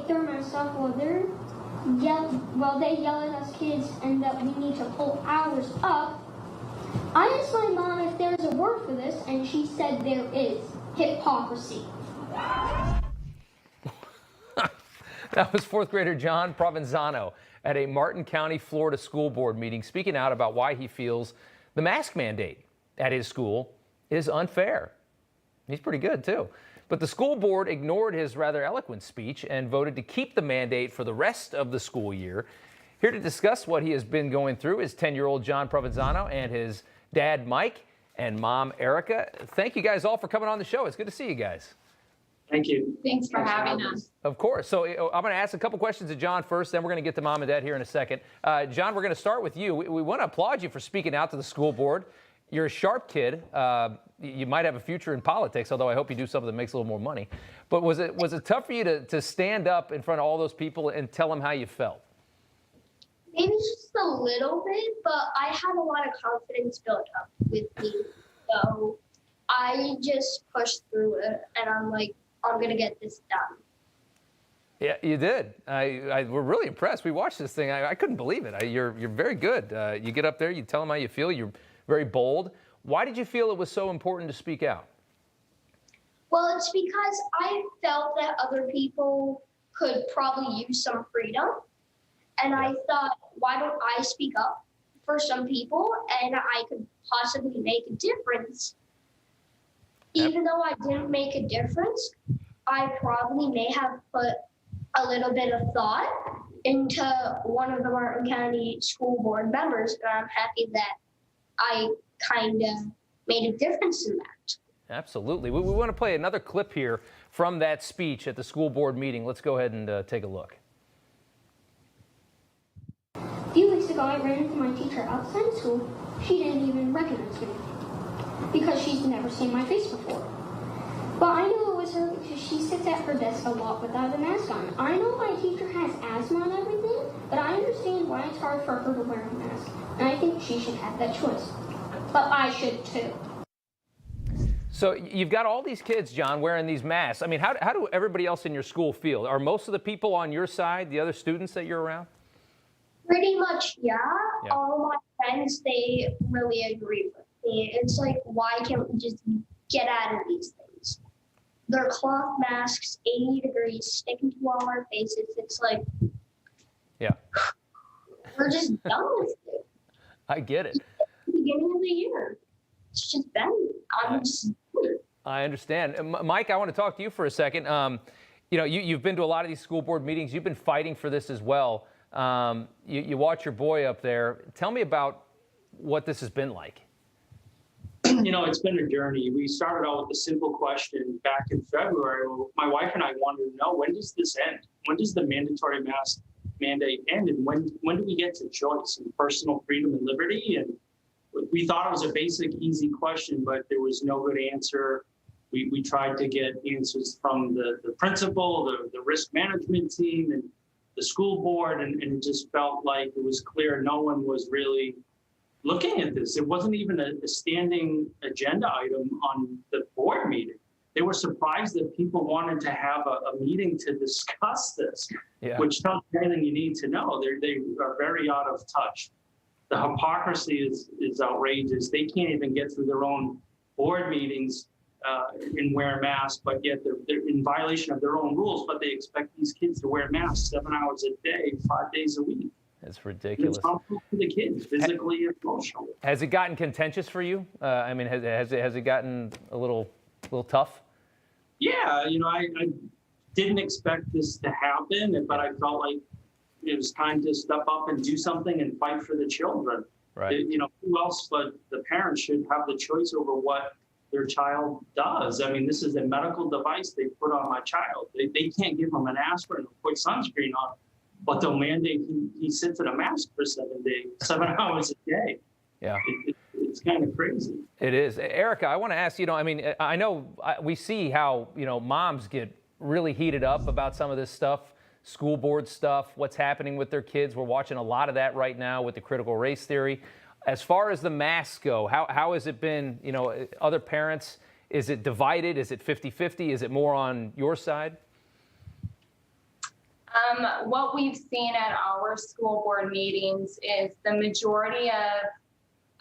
take their masks off while they yell at us kids and that we need to pull ours up. I asked my mom if there's a word for this, and she said there is. Hypocrisy. That was fourth grader John Provenzano at a Martin County, Florida school board meeting, speaking out about why he feels the mask mandate at his school is unfair. He's pretty good, too. But the school board ignored his rather eloquent speech and voted to keep the mandate for the rest of the school year. Here to discuss what he has been going through is 10-year-old John Provenzano and his dad, Mike, and mom, Erica. Thank you guys all for coming on the show. It's good to see you guys. Thank you. Thanks for having us. Of course. So I'm going to ask a couple questions to John first, then we're going to get to mom and dad here in a second. John, we're going to start with you. We want to applaud you for speaking out to the school board. You're a sharp kid. You might have a future in politics, although I hope you do something that makes a little more money. But was it tough for you to stand up in front of all those people and tell them how you felt? Maybe just a little bit, but I had a lot of confidence built up with me. So I just pushed through it, and I'm like, I'm going to get this done. Yeah, you did. We're really impressed. We watched this thing. I couldn't believe it. You're very good. You get up there, you tell them how you feel. You're very bold. Why did you feel it was so important to speak out? Well, it's because I felt that other people could probably use some freedom. And I thought, why don't I speak up for some people, and I could possibly make a difference. Even though I didn't make a difference, I probably may have put a little bit of thought into one of the Martin County School Board members, and I'm happy that I kind of made a difference in that. Absolutely. We want to play another clip here from that speech at the school board meeting. Let's go ahead and take a look. A few weeks ago, I ran into my teacher outside school. She didn't even recognize me because she's never seen my face before. But I knew it was her because she sits at her desk a lot without a mask on. I know my teacher has asthma and everything, but I understand why it's hard for her to wear a mask. And I think she should have that choice. But I should too. So you've got all these kids, John, wearing these masks. I mean, how do everybody else in your school feel? Are most of the people on your side, the other students that you're around? Pretty much, yeah. All my friends, they really agree with me. It's like, why can't we just get out of these things? They're cloth masks, 80 degrees, sticking to all our faces. It's like, yeah, we're just done with it. I get it. Beginning of the year. It's just been, I understand. Mike, I want to talk to you for a second. You know, you've been to a lot of these school board meetings. You've been fighting for this as well. You watch your boy up there. Tell me about what this has been like. You know, it's been a journey. We started out with a simple question back in February. My wife and I wanted to know, when does this end? When does the mandatory mask mandate end? And when do we get to choice and personal freedom and liberty? And we thought it was a basic, easy question, but there was no good answer. We tried to get answers from the principal, the risk management team, and the school board, and it just felt like it was clear no one was really looking at this. It wasn't even a standing agenda item on the board meeting. They were surprised that people wanted to have a meeting to discuss this, which tells you everything you need to know. They are very out of touch. The hypocrisy is outrageous. They can't even get through their own board meetings and wear a mask, but yet they're in violation of their own rules, but they expect these kids to wear masks 7 hours a day, 5 days a week. It's ridiculous. It's harmful to the kids, physically and emotionally. Has it gotten contentious for you? I mean, has it gotten a little tough? Yeah, you know, I didn't expect this to happen, but I felt like it was time to step up and do something and fight for the children. Right. You know, who else but the parents should have the choice over what their child does? I mean, this is a medical device they put on my child. They can't give him an aspirin or put sunscreen on, but they'll mandate he sits in a mask for 7 hours a day. Yeah. It's kind of crazy. It is. Erica, I want to ask, you know, I mean, I know we see how, you know, moms get really heated up about some of this stuff, school board stuff, what's happening with their kids. We're watching a lot of that right now with the critical race theory. As far as the masks go, how has it been, you know, other parents? Is it divided? Is it 50-50? Is it more on your side? What we've seen at our school board meetings is the majority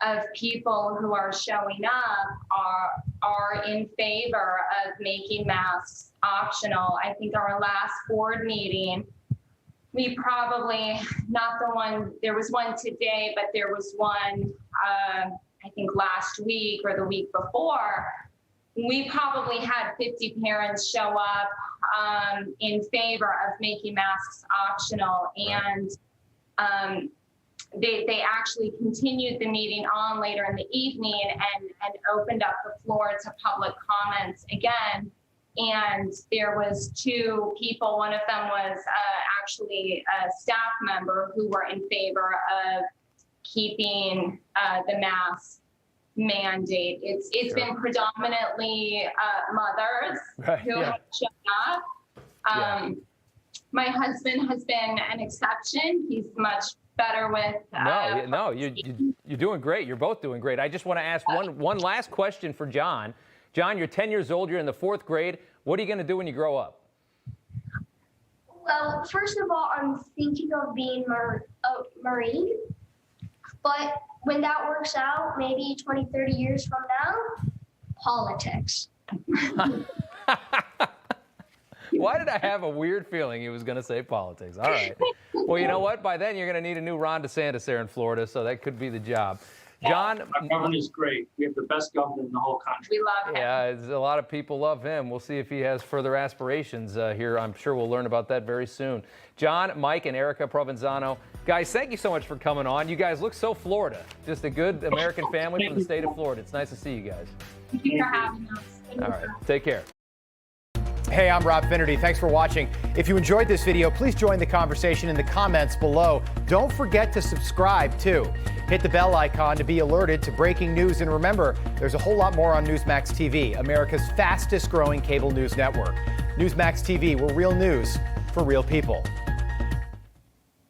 of people who are showing up are in favor of making masks optional. I think our last board meeting, we probably, not the one, there was one today, but there was one, I think last week or the week before, we probably had 50 parents show up in favor of making masks optional. And they actually continued the meeting on later in the evening and opened up the floor to public comments again. And there was two people, one of them was actually a staff member who were in favor of keeping the mask mandate. It's been predominantly mothers who have shown up. My husband has been an exception. He's much better with no, you're doing great. You're both doing great. I just want to ask one last question for John. John, you're 10 years old. You're in the 4th grade. What are you going to do when you grow up? Well, first of all, I'm thinking of being a Marine. But when that works out, maybe 20, 30 years from now, politics. Why did I have a weird feeling he was going to say politics? All right. Well, you know what? By then, you're going to need a new Ron DeSantis there in Florida, so that could be the job. John? Our governor is great. We have the best governor in the whole country. We love him. Yeah, a lot of people love him. We'll see if he has further aspirations here. I'm sure we'll learn about that very soon. John, Mike, and Erica Provenzano. Guys, thank you so much for coming on. You guys look so Florida. Just a good American family from the state of Florida. It's nice to see you guys. Thank you for having us. All right. Take care. Hey, I'm Rob Finnerty. Thanks for watching. If you enjoyed this video, please join the conversation in the comments below. Don't forget to subscribe, too. Hit the bell icon to be alerted to breaking news. And remember, there's a whole lot more on Newsmax TV, America's fastest growing cable news network. Newsmax TV, where real news for real people.